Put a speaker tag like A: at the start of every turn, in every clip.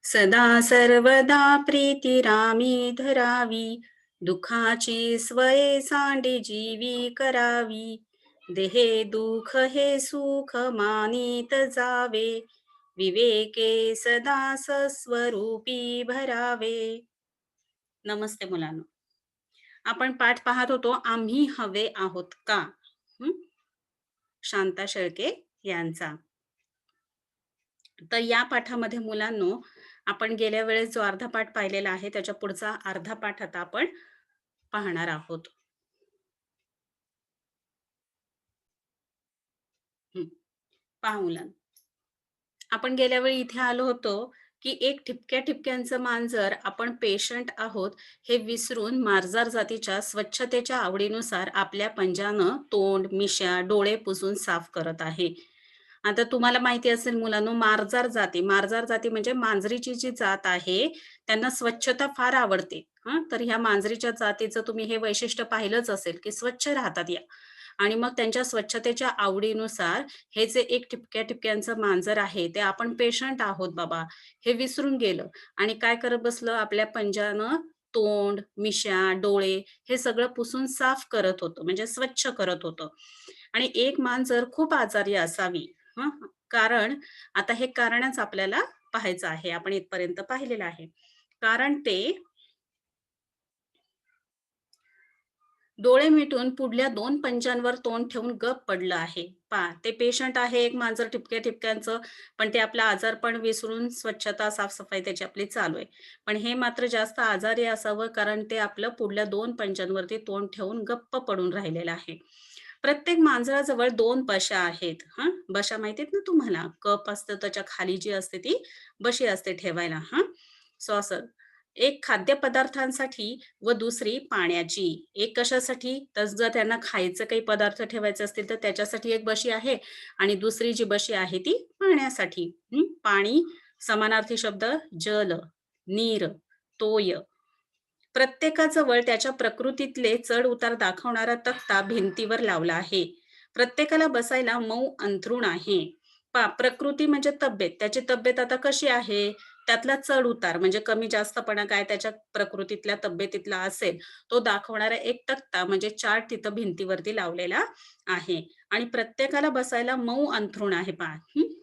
A: सदा सर्वदा प्रीतिरामी धरावी, दुखाची स्वये सांडी जीवी करावी. देहे दुःख हे सुख मानित जावे, विवेके सदा सस्वरूपी भरावे. नमस्ते मुलांनो. आपण पाठ पाहत होतो, आम्ही हवे आहोत का? हं? शांता शेळके यांचा. तर या पाठामध्ये मुलांनो, आपण गेल्या वेळेस जो अर्धा पाठ पाहिलेला आहे, त्याच्या पुढचा अर्धा पाठ आता आपण पाहणार आहोत. हं, पहा मुलांनो. आपण गेल्या वेळी इथे आलो होतो, की एक ठिपक्या-ठिपक्यांचं मांजर आपण पेशंट आहोत, हे विसरून मार्जार जातीच्या स्वच्छतेच्या आवडीनुसार आपल्या पंजानं तोंड, मिश्या, डोळे पुसून साफ करत आहे. आता तुम्हाला माहिती असेल मुलांनो, मार्जार जाती म्हणजे मांजरीची जी जात आहे, त्यांना स्वच्छता फार आवडते. हं, तर ह्या मांजरीच्या जातीचं तुम्ही हे वैशिष्ट्य पाहिलंच असेल, की स्वच्छ राहतात या. आणि मग त्यांच्या स्वच्छतेच्या आवडीनुसार हे जे एक ठिपक्या-ठिपक्यांचं मांजर आहे, ते आपण पेशंट आहोत बाबा, हे विसरून गेलं आणि काय करत बसलं, आपल्या पंजानं तोंड, मिश्या, डोळे हे सगळं पुसून साफ करत होतं, म्हणजे स्वच्छ करत होतं. आणि एक मांजर खूप आजारी असावी. हं, कारण आता हे कारणच आपल्याला पाहायचं आहे. आपण इथपर्यंत पाहिलेलं आहे. कारण ते डोळे मिटून पुढल्या 2 पंजांवर तोंड ठेवून गप्प पडलं आहे. पहा, ते पेशंट आहे एक मांजर ठिपक्या-ठिपक्यांचं, पण ते आपलं आजारपण विसरून स्वच्छता, साफ-सफाई त्याची आपली चालू आहे. पण हे मात्र जास्त आजारी असावं, कारण ते आपलं पुढल्या 2 पंजांवरती तोंड ठेवून गप्प पडून राहिलेलं आहे. प्रत्येक मांजराजवळ 2 बशा आहेत. हं, बशा माहिती आहेत ना तुम्हाला? कप असतं त्याच्या खाली जी असते ती बशी असते ठेवायला. हं, सॉसर. एक खाद्यपदार्थांसाठी व दुसरी पाण्याची. एक कशासाठी? तर जर त्यांना खायचं काही पदार्थ ठेवायचे असतील, तर त्याच्यासाठी एक बशी आहे आणि दुसरी जी बशी आहे ती पाण्यासाठी. पाणी समानार्थी शब्द जल, नीर, तोय. प्रत्येकाजवळ त्याच्या प्रकृतीतले चढ-उतार दाखवणारा तक्ता भिंतीवर लावला आहे. प्रत्येकाला बसायला मऊ अंथरूण आहे. पहा, प्रकृती म्हणजे तब्येत. त्याची तब्येत आता कशी आहे? त्यातला चढ-उतार म्हणजे कमी-जास्तपणा काय त्याच्या प्रकृतीतल्या तब्येतीतला असेल, तो दाखवणारा एक तक्ता म्हणजे चार्ट तिथं भिंतीवरती लावलेला आहे. आणि प्रत्येकाला बसायला मऊ अंथरूण आहे पहा.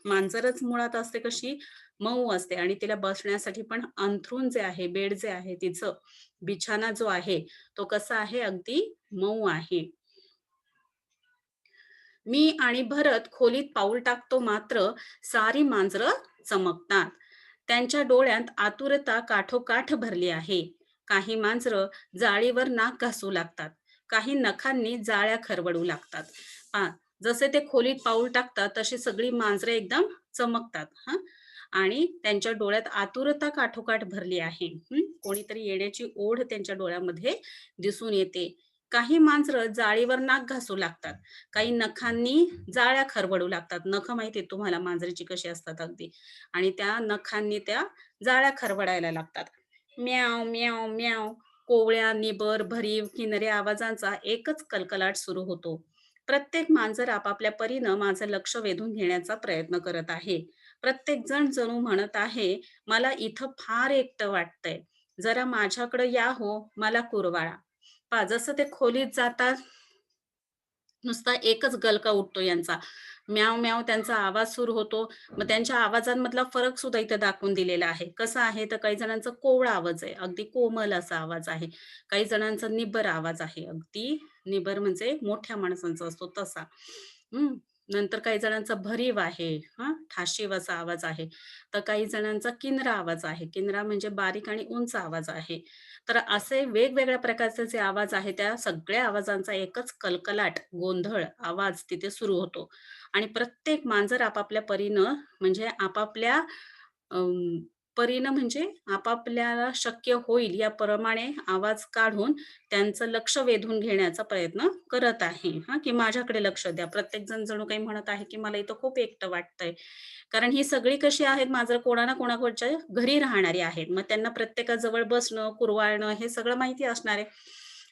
A: मांजरच मुळात असते कशी? मऊ असते आणि तिला बसण्यासाठी पण अंथरूण जे आहे, बेड जे आहे तिचं बिछाना जो आहे, तो कसा आहे? अगदी मऊ आहे. मी आणि भरत खोलीत पाऊल टाकतो मात्र सारी मांजरं चमकतात. त्यांच्या डोळ्यात आतुरता काठोकाठ भरली आहे. काही मांजरं जाळीवर नाक घासू लागतात. काही नखांनी जाळ्या खरवडू लागतात. पहा, जसे ते खोलीत पाऊल टाकतात, तशी सगळी मांजरं एकदम चमकतात. हां. आणि त्यांच्या डोळ्यात आतुरता काठोकाठ भरली आहे. कोणीतरी येण्याची ओढ त्यांच्या डोळ्यामध्ये दिसून येते. काही मांजरं जाळीवर नाक घासू लागतात. काही नखांनी जाळ्या खरवडू लागतात. नखं माहिती आहेत तुम्हाला मांजरीची कशी असतात अगदी आणि त्या नखांनी त्या जाळ्या खरवडायला लागतात. म्याव, म्याव, म्याव. कोवळ्या, निबर, भरीव, किन्नरी आवाजांचा एकच कलकलाट सुरू होतो. प्रत्येक मांजर आपापल्या परीनं माझं लक्ष वेधून घेण्याचा प्रयत्न करत आहे. प्रत्येक जण जणू म्हणत आहे, "मला इथं फार एकटं वाटतंय. जरा माझ्याकडं या हो, मला कुरवाळा." पहा जसं ते खोलीत जातात नुसता एकच गलका उठतो यांचा. म्याव, म्याव त्यांचा आवाज सुरू होतो. मग त्यांच्या आवाजांमधला फरक सुद्धा इथे दाखवून दिलेला आहे. कसा आहे तर काही जणांचा कोवळा आवाज आहे, अगदी कोमल असा आवाज आहे. काही जणांचा निब्बर आवाज आहे, अगदी निबर म्हणजे मोठ्या माणसांचा असतो तसा. हं. नंतर काही जणांचा भरीव आहे, हां, ठाशीव असा आवाज आहे. तर काही जणांचा किन्नरा आवाज आहे. किन्नरा म्हणजे बारीक आणि उंच आवाज आहे. तर असे वेगवेगळ्या प्रकारचे जे आवाज आहे, त्या सगळ्या आवाजांचा एकच कलकलाट, गोंधळ आवाज तिथे सुरू होतो. आणि प्रत्येक मांजर आपापल्या परीनं म्हणजे आपापल्या अं, परीनं म्हणजे आपापल्याला शक्य होईल याप्रमाणे आवाज काढून त्यांचं लक्ष वेधून घेण्याचा प्रयत्न करत आहे. हां, की माझ्याकडे लक्ष द्या. प्रत्येकजण जणू काही म्हणत आहे, की मला इथं खूप एकटं वाटतंय. कारण ही सगळी कशी आहेत मांजरं कोणा ना कोणाकडच्या घरी राहणारी आहेत. मग त्यांना प्रत्येकाजवळ बसणं, कुरवाळणं हे सगळं माहिती असणार आहे.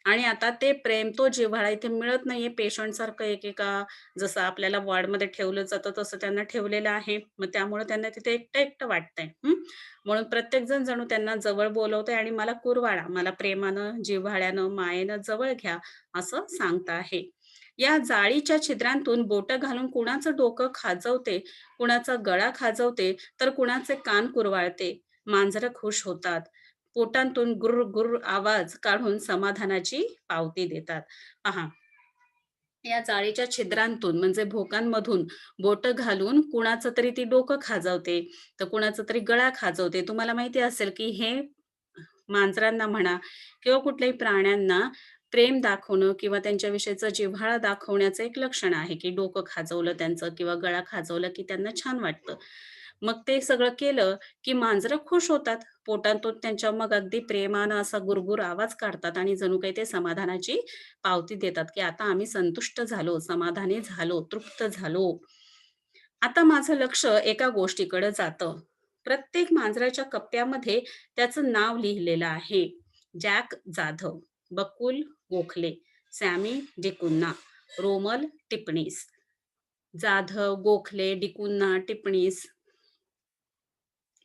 A: आणि आता ते प्रेम, तो जिव्हाळा इथे मिळत नाहीये. पेशंटसारखं एकेका जसं आपल्याला वॉर्डमध्ये ठेवलं जातं तसं त्यांना ठेवलेलं आहे. मग त्यामुळे त्यांना तिथे एकटं-एकटं वाटतंय. म्हणून प्रत्येकजण जणू त्यांना जवळ बोलवतंय आणि मला कुरवाळा, मला प्रेमानं, जिव्हाळ्यानं, मायेनं जवळ घ्या, असं सांगत आहे. या जाळीच्या छिद्रांतून बोटं घालून कुणाचं डोकं खाजवते, कुणाचा गळा खाजवते, तर कुणाचे कान कुरवाळते. मांजरं खुश होतात. पोटांतून गुर्र-गुर्र आवाज काढून समाधानाची पावती देतात. पहा, या जाळीच्या छिद्रांतून म्हणजे भोकांमधून बोटं घालून कुणाचं तरी ती डोकं खाजवते, तर कुणाचा तरी गळा खाजवते. तुम्हाला माहिती असेल, की हे मांजरांना म्हणा किंवा कुठल्याही प्राण्यांना प्रेम दाखवणं किंवा त्यांच्याविषयीचा जिव्हाळा दाखवण्याचं एक लक्षण आहे, की डोकं खाजवलं त्यांचं किंवा गळा खाजवला, की त्यांना छान वाटतं. मग ते सगळं केलं, की मांजरं खुश होतात. पोटातून त्यांच्या मग अगदी प्रेमानं असा गुरगुर आवाज काढतात आणि जणू काही ते समाधानाची पावती देतात, की आता आम्ही संतुष्ट झालो, समाधानी झालो, तृप्त झालो. आता माझं लक्ष एका गोष्टीकडे जातं. प्रत्येक मांजराच्या कप्प्यामध्ये त्याचं नाव लिहिलेलं आहे. जॅक जाधव, बकुल गोखले, सॅमी डिकुन्ना, रोमल टिपणीस. जाधव, गोखले, डिकुन्ना, टिपणीस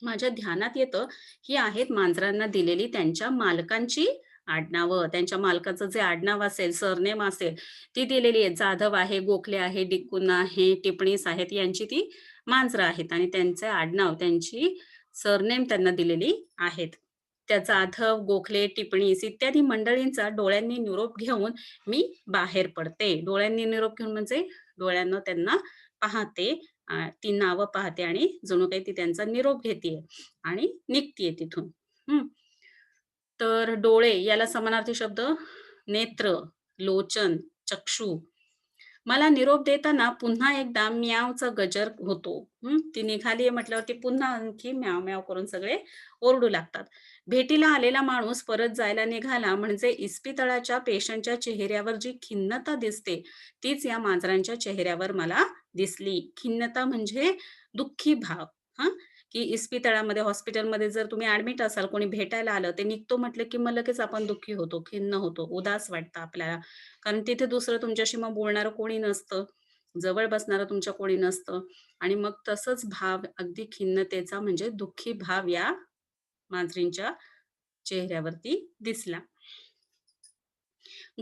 A: माझ्या ध्यानात येतं, ही आहेत मांजरांना दिलेली त्यांच्या मालकांची आडनावं. त्यांच्या मालकाचं जे आडनाव असेल, सरनेम असेल, ती दिलेली आहेत. जाधव आहे, गोखले आहे, डिक्कुन्ना आहे, टिपणीस आहेत, यांची ती मांजरं आहेत आणि त्यांचे आडनाव, त्यांची सरनेम त्यांना दिलेली आहेत. त्या जाधव, गोखले, टिपणीस इत्यादी मंडळींचा डोळ्यांनी निरोप घेऊन मी बाहेर पडते. डोळ्यांनी निरोप घेऊन म्हणजे डोळ्यानं त्यांना पाहते, ती नावं पाहते आणि जणू काही ती त्यांचा निरोप घेतीये आणि निघतीये तिथून. हं. तर डोळे याला समानार्थी शब्द नेत्र, लोचन, चक्षू. मला निरोप देताना पुन्हा एकदा म्यावचा गजर होतो. ती निघाली म्हटल्यावरती पुन्हा आणखी म्याव-म्याव करून सगळे ओरडू लागतात. भेटीला आलेला माणूस परत जायला निघाला म्हणजे इस्पितळाच्या पेशंटच्या चेहऱ्यावर जी खिन्नता दिसते, तीच या मांजरांच्या चेहऱ्यावर मला दिसली. खिन्नता म्हणजे दुःखी भाव. हां, की इस्पितळामध्ये, हॉस्पिटलमध्ये जर तुम्ही ॲडमिट असाल, कोणी भेटायला आलं, ते निघतो म्हटलं की मग लगेच आपण दुःखी होतो, खिन्न होतो, उदास वाटतं आपल्याला. कारण तिथे दुसरं तुमच्याशी मग बोलणारं कोणी नसतं. जवळ बसणारं तुमच्या कोणी नसतं आणि मग तसंच भाव अगदी खिन्नतेचा म्हणजे दुःखी भाव या मांजरींच्या चेहऱ्यावरती दिसला.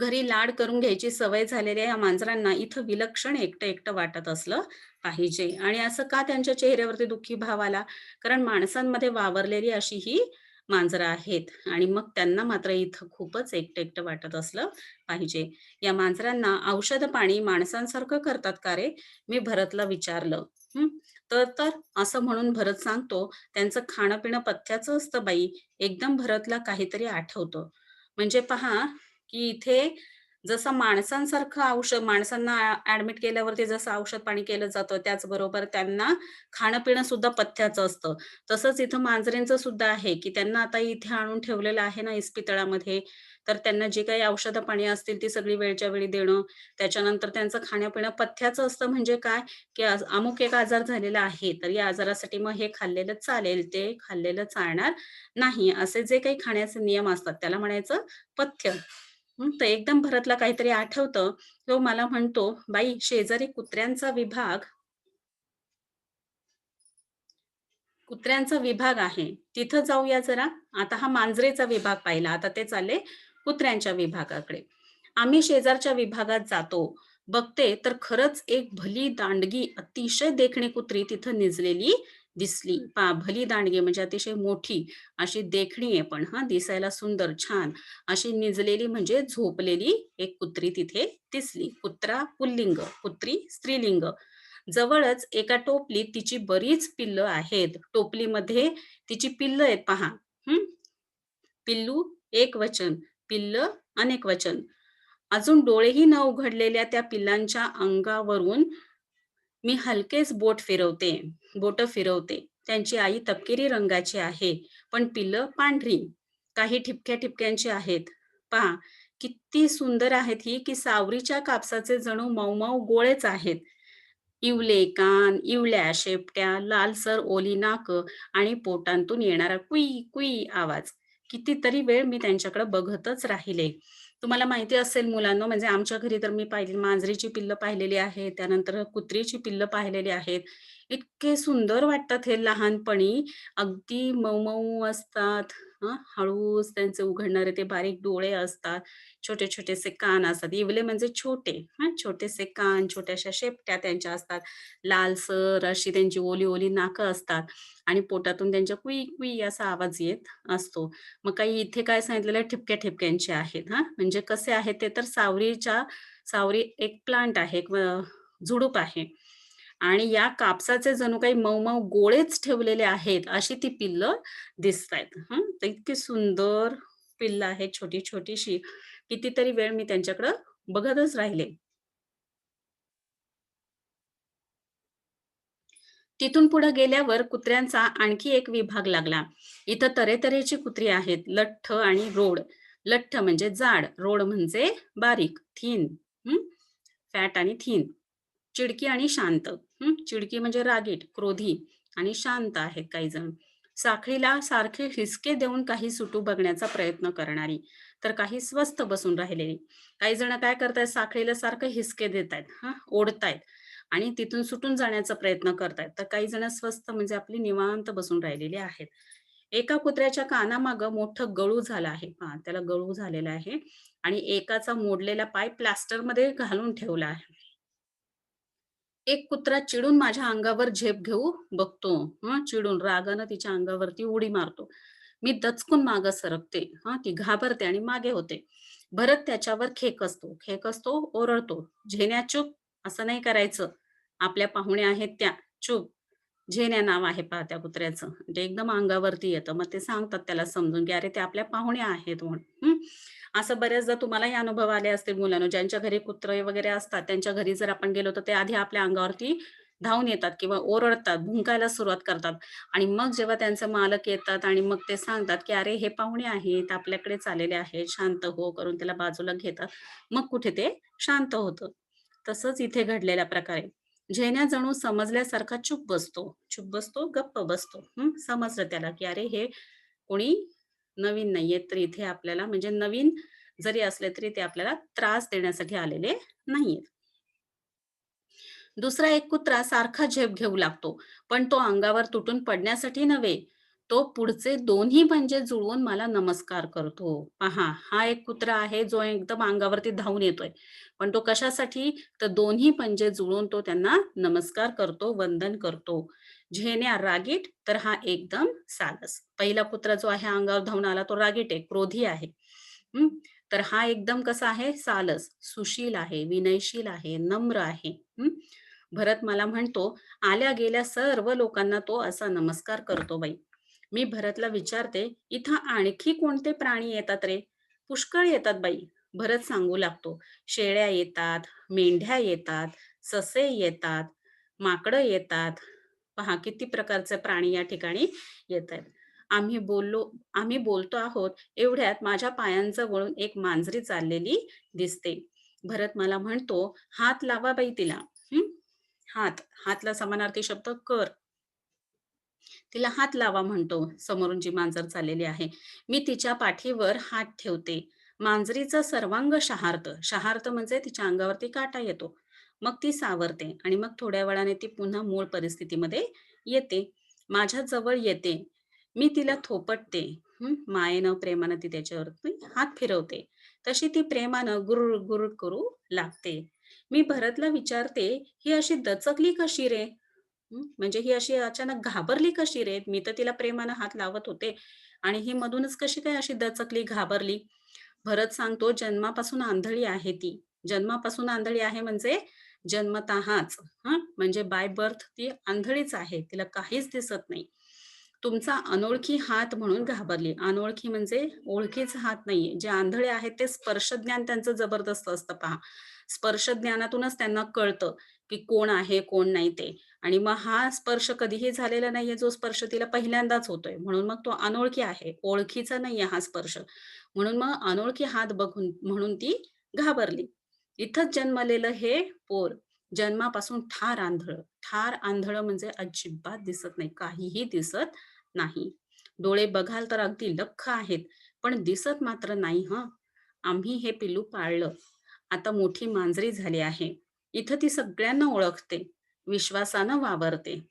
A: घरी लाड करून घ्यायची सवय झालेल्या या मांजरांना इथं विलक्षण एकटं-एकटं वाटत असलं पाहिजे आणि असं का त्यांच्या चेहऱ्यावरती दुःखी भाव आला? कारण माणसांमध्ये वावरलेली अशी ही मांजरं आहेत आणि मग त्यांना मात्र इथं खूपच एकटं-एकटं वाटत असलं पाहिजे. या मांजरांना औषध-पाणी माणसांसारखं करतात का रे? मी भरतला विचारलं. हं. तर असं म्हणून भरत सांगतो, त्यांचं खाणं-पिणं पथ्याचं असतं बाई. एकदम भरतला काहीतरी आठवतं. म्हणजे पहा की इथे जसं माणसांसारखं माणसांना ॲडमिट केल्यावरती जसं औषध-पाणी केलं जातं, त्याचबरोबर त्यांना खाणं-पिणं सुद्धा पथ्याचं असतं. तसंच इथं मांजरींचं सुद्धा आहे, की त्यांना आता इथे आणून ठेवलेलं आहे ना इस्पितळामध्ये, तर त्यांना जी काही औषधं-पाणी असतील ती सगळी वेळच्या वेळी देणं. त्याच्यानंतर त्यांचं खाणं-पिणं पथ्याचं असतं म्हणजे काय, की आज अमुक एक आजार झालेला आहे, तर या आजारासाठी मग हे खाल्लेलं चालेल, ते खाल्लेलं चालणार नाही. असे जे काही खाण्याचे नियम असतात त्याला म्हणायचं पथ्य. तर एकदम भरतला काहीतरी आठवतं. तो मला म्हणतो, "बाई शेजारी कुत्र्यांचा विभाग आहे. तिथं जाऊया जरा." आता हा मांजरेचा विभाग पाहिला. आता ते चालले कुत्र्यांच्या विभागाकडे. आम्ही शेजारच्या विभागात जातो. बघते तर खरंच एक भली दांडगी, अतिशय देखणी कुत्री तिथं निजलेली दिसली. पहा भली दांडगी म्हणजे अतिशय मोठी, अशी देखणी आहे पण हां, दिसायला सुंदर, छान. अशी निजलेली म्हणजे झोपलेली एक कुत्री तिथे दिसली. कुत्रा पुल्लिंग, कुत्री स्त्रीलिंग. जवळच एका टोपलीत तिची बरीच पिल्लं आहेत. टोपलीमध्ये तिची पिल्लं आहेत पहा. हं. पिल्लू एकवचन, पिल्लं अनेकवचन. अजून डोळेही न उघडलेल्या त्या पिल्लांच्या अंगावरून मी हलकेच बोटं फिरवते. त्यांची आई तपकिरी रंगाची आहे, पण पिल्लं पांढरी. काही ठिपक्या-ठिपक्यांची आहेत. पहा, किती सुंदर आहेत ही, की सावरीच्या कापसाचे जणू मऊ-मऊ गोळेच आहेत. इवले कान, इवल्या शेपट्या, लालसर ओली नाकं आणि पोटांतून येणारा कुई, कुई आवाज. कितीतरी वेळ मी त्यांच्याकडे बघतच राहिले. तुम्हाला माहिती असेल मुलांनो, म्हणजे आमच्या घरी तर मी पाहिली मांजरीची पिल्लं पाहिलेली आहेत, त्यानंतर कुत्रीची पिल्लं पाहिलेली आहेत. इतके सुंदर वाटतात हे लहानपणी. अगदी मऊ-मऊ असतात. हळूच त्यांचे उघडणारे ते बारीक डोळे असतात. छोटे-छोटेसे कान असतात. इवले म्हणजे छोटे, छोटेसे कान, छोट्याशा शेपट्या त्यांच्या असतात. लालसर अशी त्यांची ओली-ओली नाकं असतात आणि पोटातून त्यांच्या कुई-कुई असा आवाज येत असतो. मग काही इथे काय सांगितलेलं आहे ठिपक्या-ठिपक्यांचे आहेत म्हणजे कसे आहेत ते तर सावरी एक प्लांट आहे, एक झुडूप आहे आणि या कापसाचे जणू काही मऊ-मऊ गोळेच ठेवलेले आहेत, अशी ती पिल्लं दिसतायत. तर इतकी सुंदर पिल्लं आहेत छोटी-छोटीशी. कितीतरी वेळ मी त्यांच्याकडं बघतच राहिले. तिथून पुढे गेल्यावर कुत्र्यांचा आणखी एक विभाग लागला. इथं तऱ्हेतऱ्हेची कुत्री आहेत. लठ्ठ आणि रोड. लठ्ठ म्हणजे जाड, रोड म्हणजे बारीक, थिन. फॅट आणि थिन. चिडकी आणि शांत. चिडकी म्हणजे रागीट, क्रोधी आणि शांत आहेत काही जण. साखळीला सारखे हिसके देऊन काही सुटू बघण्याचा प्रयत्न करणारी, तर काही स्वस्थ बसून राहिलेली. काही जण काय करतायत साखळीला सारखं हिसके देतायत, ओढतायत आणि तिथून सुटून जाण्याचा प्रयत्न करतायत. तर काही जण स्वस्थ म्हणजे आपली निवांत बसून राहिलेली आहेत. एका कुत्र्याच्या कानामागं मोठं गळू झालं आहे. पहा त्याला गळू झालेला आहे आणि एकाचा मोडलेला पाय प्लास्टरमध्ये घालून ठेवला आहे. एक कुत्रा चिडून माझ्या अंगावर झेप घेऊ बघतो. चिडून रागानं तिच्या अंगावरती उडी मारतो. मी दचकून मागे सरकते. ती घाबरते आणि मागे होते. भरत त्याच्यावर खेकसतो. खेकसतो, ओरडतो. "झेन्या चूप, असं नाही करायचं. आपल्या पाहुण्या आहेत त्या. चूप." झेन्या नाव आहे पहा त्या कुत्र्याचं. म्हणजे एकदम अंगावरती येतं. मग ते सांगतात त्याला समजून, की "अरे, ते आपल्या पाहुण्या आहेत" म्हणून. असं बऱ्याचदा तुम्हालाही अनुभव आले असतील मुलांनो, ज्यांच्या घरी कुत्रे वगैरे असतात, त्यांच्या घरी जर आपण गेलो, तर ते आधी आपल्या अंगावरती धावून येतात किंवा ओरडतात, भुंकायला सुरुवात करतात आणि मग जेव्हा त्यांचे मालक येतात आणि मग ते सांगतात, की "अरे, हे पाहुणे आहेत, आपल्याकडेच आलेले आहेत, शांत हो" करून त्याला बाजूला घेतात. मग कुठे ते शांत होतं. तसंच इथे घडलेल्या प्रकारे. जेण्या जणू समजल्यासारखा चूप बसतो. चूप बसतो, गप्प बसतो. समजलं त्याला, की अरे हे कोणी नवीन नाहीये, तर इथे आपल्याला म्हणजे नवीन जरी असले तरी ते आपल्याला त्रास देण्यासाठी आलेले नाहीयेत. दुसरा एक कुत्रा सारखा झेप घेऊ लागतो, पण तो अंगावर तुटून पडण्यासाठी नव्हे, तो पुढचे दोन्ही पंजे जुळवून मला नमस्कार करतो. पहा, हा एक कुत्रा आहे जो एकदम अंगावरती धावून येतोय. पण तो कशासाठी? तर दोन्ही पंजे जुळवून तो त्यांना नमस्कार करतो, वंदन करतो. झेन्या रागीट, तर हा एकदम सालस. पहिला कुत्रा जो आहे अंगावर धावून आला तो रागीट आहे, क्रोधी आहे. हं, तर हा एकदम कसा आहे? सालस, सुशील आहे, विनयशील आहे, नम्र आहे. भरत मला म्हणतो, "आल्या गेल्या सर्व लोकांना तो असा नमस्कार करतो बाई." मी भरतला विचारते, "इथं आणखी कोणते प्राणी येतात रे?" "पुष्कळ येतात बाई." भरत सांगू लागतो. "शेळ्या येतात, मेंढ्या येतात, ससे येतात, माकडं येतात." पहा किती प्रकारचे प्राणी या ठिकाणी येतायत. आम्ही बोलतो आहोत, एवढ्यात माझ्या पायांजवळून एक मांजरी चाललेली दिसते. भरत मला म्हणतो, "हात लावा बाई तिला." हं. हात, हातला समानार्थी शब्द कर. तिला हात लावा म्हणतो, समोरून जी मांजर चाललेली आहे. मी तिच्या पाठीवर हात ठेवते. मांजरीचं सर्वांग शहारतं. शहारतं म्हणजे तिच्या अंगावरती काटा येतो. मग ती सावरते आणि मग थोड्या वेळाने ती पुन्हा मूळ परिस्थितीमध्ये येते. माझ्या जवळ येते. मी तिला थोपटते. मायेनं, प्रेमानं ती त्याच्यावरती हात फिरवते. तशी ती प्रेमानं गुरूर, गुरूर करू लागते. मी भरतला विचारते, "ही अशी दचकली कशी रे?" म्हणजे ही अशी अचानक घाबरली कशी रे? मी तर तिला प्रेमानं हात लावत होते आणि ही मधूनच कशी काय अशी दचकली, घाबरली? भरत सांगतो, "जन्मापासून आंधळी आहे ती." जन्मापासून आंधळी आहे म्हणजे जन्मतःच म्हणजे बाय बर्थ ती आंधळीच आहे. तिला काहीच दिसत नाही. तुमचा अनोळखी हात म्हणून घाबरली. अनोळखी म्हणजे ओळखीचा हात नाहीये. जे आंधळे आहेत ते स्पर्श ज्ञान त्यांचं जबरदस्त असतं पहा. स्पर्श ज्ञानातूनच त्यांना कळतं, की कोण आहे, कोण नाही ते. आणि मग हा स्पर्श कधीही झालेला नाहीये, जो स्पर्श तिला पहिल्यांदाच होतोय. म्हणून मग तो अनोळखी आहे. ओळखीचा नाहीये हा स्पर्श. म्हणून मग अनोळखी हात बघून म्हणून ती घाबरली. इथंच जन्मलेलं हे पोर जन्मापासून ठार आंधळं. ठार आंधळं म्हणजे अजिबात दिसत नाही. काहीही दिसत नाही. डोळे बघाल तर अगदी लख्ख आहेत, पण दिसत मात्र नाही हं. आम्ही हे पिल्लू पाळलं. आता मोठी मांजरी झाली आहे. इथं ती सगळ्यांना ओळखते. विश्वासानं वावरते.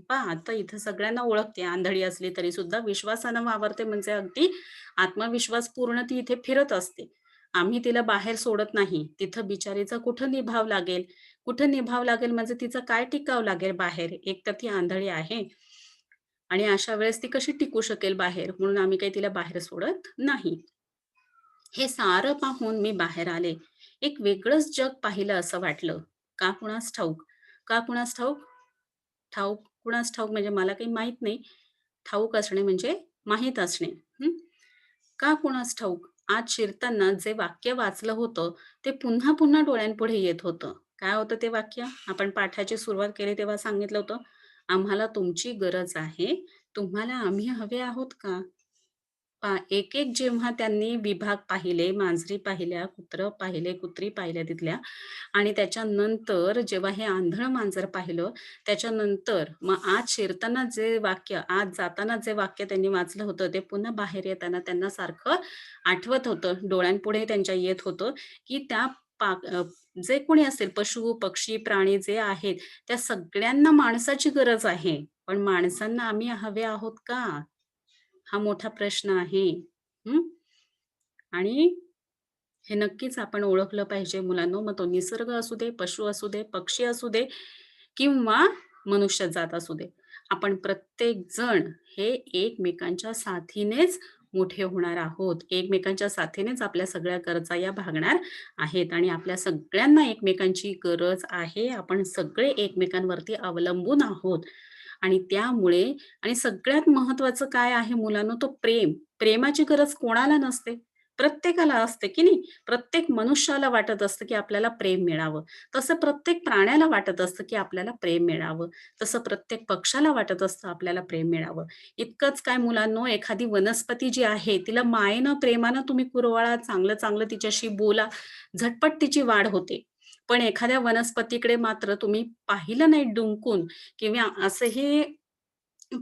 A: पहा आता इथं सगळ्यांना ओळखते. आंधळी असली तरी सुद्धा विश्वासानं वावरते म्हणजे अगदी आत्मविश्वास पूर्ण ती इथे फिरत असते. आम्ही तिला बाहेर सोडत नाही. तिथं बिचारीचा कुठं निभाव लागेल? कुठं निभाव लागेल म्हणजे तिचं काय टिकाव लागेल बाहेर? एक तर ती आंधळी आहे आणि अशा वेळेस ती कशी टिकू शकेल बाहेर? म्हणून आम्ही काही तिला बाहेर सोडत नाही. हे सारं पाहून मी बाहेर आले. एक वेगळंच जग पाहिलं असं वाटलं. का कुणास ठाऊक? का कुणास ठाऊक? ठाऊक कुणास ठाऊक म्हणजे मला काही माहीत नाही. ठाऊक असणे म्हणजे माहीत असणे. हं. का कुणास ठाऊक? आज शिरताना जे वाक्य वाचलं होतं, ते पुन्हा-पुन्हा डोळ्यांपुढे येत होतं. काय होतं ते वाक्य? आपण पाठाची सुरुवात केली तेव्हा सांगितलं होतं, "आम्हाला तुमची गरज आहे. तुम्हाला आम्ही हवे आहोत का?" एक-एक जेव्हा त्यांनी विभाग पाहिले, मांजरी पाहिल्या, कुत्रं पाहिले, कुत्री पाहिल्या तिथल्या आणि त्याच्यानंतर जेव्हा हे आंधळ मांजर पाहिलं, त्याच्यानंतर मग आत शिरताना जे वाक्य, आत जाताना जे वाक्य त्यांनी वाचलं होतं, ते पुन्हा बाहेर येताना त्यांना सारखं आठवत होतं. डोळ्यांपुढे त्यांच्या येत होतं, की त्या जे कोणी असेल पशु, पक्षी, प्राणी जे आहेत, त्या सगळ्यांना माणसाची गरज आहे. पण माणसांना आम्ही हवे आहोत का? हा मोठा प्रश्न आहे. हं. आणि हे नक्कीच आपण ओळखलं पाहिजे मुलांनो. मग तो निसर्ग असू दे, पशु असू दे, पक्षी असू दे किंवा मनुष्यजात असू दे. आपण प्रत्येक जण हे एकमेकांच्या साथीनेच मोठे होणार आहोत. एकमेकांच्या साथीनेच आपल्या सगळ्या गरजा या भागणार आहेत आणि आपल्या सगळ्यांना एकमेकांची गरज आहे. आपण सगळे एकमेकांवरती अवलंबून आहोत आणि त्यामुळे आणि सगळ्यात महत्त्वाचं काय आहे मुलांनो, तो प्रेम. प्रेमाची गरज कोणाला नसते? प्रत्येकाला असते, की नाही? प्रत्येक मनुष्याला वाटत असतं, की आपल्याला प्रेम मिळावं. तसं प्रत्येक प्राण्याला वाटत असतं, की आपल्याला प्रेम मिळावं. तसं प्रत्येक पक्षाला वाटत असतं, आपल्याला प्रेम मिळावं. इतकंच काय मुलांनो, एखादी वनस्पती जी आहे, तिला मायेनं, प्रेमानं तुम्ही कुरवाळा, चांगलं-चांगलं तिच्याशी बोला, झटपट तिची वाढ होते. पण एखाद्या वनस्पतीकडे मात्र तुम्ही पाहिलं नाही डुंकून किंवा असंही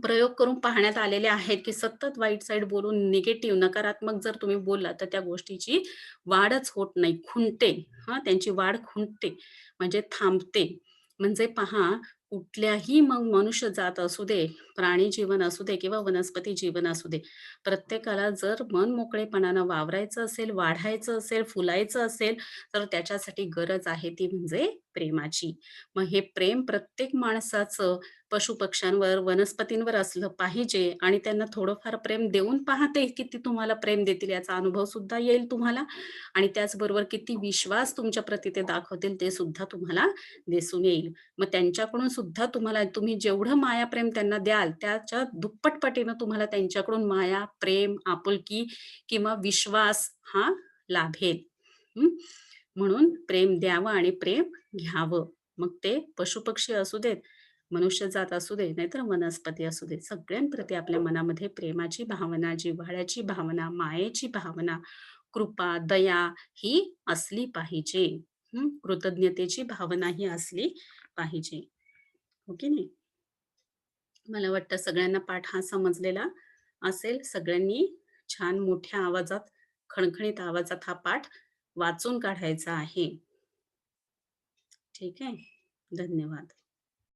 A: प्रयोग करून पाहण्यात आलेले आहेत, की सतत वाईट साईड बोलून निगेटिव्ह, नकारात्मक जर तुम्ही बोललात, तर त्या गोष्टीची वाढच होत नाही, खुंटते. हां, त्यांची वाढ खुंटते, म्हणजे थांबते. म्हणजे पहा, कुठल्याही मग मनुष्य जात असू दे, प्राणी जीवन असू दे किंवा वनस्पती जीवन असू दे, प्रत्येकाला जर मनमोकळेपणानं वावरायचं असेल, वाढायचं असेल, फुलायचं असेल, तर त्याच्यासाठी गरज आहे ती म्हणजे प्रेमाची. मग हे प्रेम प्रत्येक माणसाचं पशुपक्ष्यांवर, वनस्पतींवर असलं पाहिजे आणि त्यांना थोडंफार प्रेम देऊन पहा ते किती तुम्हाला प्रेम देतील याचा अनुभव सुद्धा येईल तुम्हाला आणि त्याचबरोबर किती विश्वास तुमच्या प्रती ते दाखवतील ते सुद्धा तुम्हाला दिसून येईल. मग त्यांच्याकडून सुद्धा तुम्हाला तुम्ही जेवढं माया, प्रेम त्यांना द्याल त्याच्या दुप्पट पटीनं तुम्हाला त्यांच्याकडून माया, प्रेम, आपुलकी किंवा विश्वास हा लाभेल. हं. म्हणून प्रेम द्यावं आणि प्रेम घ्यावं. मग ते पशुपक्षी असू देत, मनुष्यजात असू दे, नाहीतर वनस्पती असू दे, सगळ्यांप्रती आपल्या मनामध्ये प्रेमाची भावना, जिव्हाळ्याची भावना, मायेची भावना, कृपा, दया ही असली पाहिजे. कृतज्ञतेची भावना ही असली पाहिजे. हो की नाही? मला वाटतं सगळ्यांना पाठ हा समजलेला असेल. सगळ्यांनी छान मोठ्या आवाजात, खणखणीत आवाजात हा पाठ वाचून काढायचा आहे. ठीक आहे? धन्यवाद.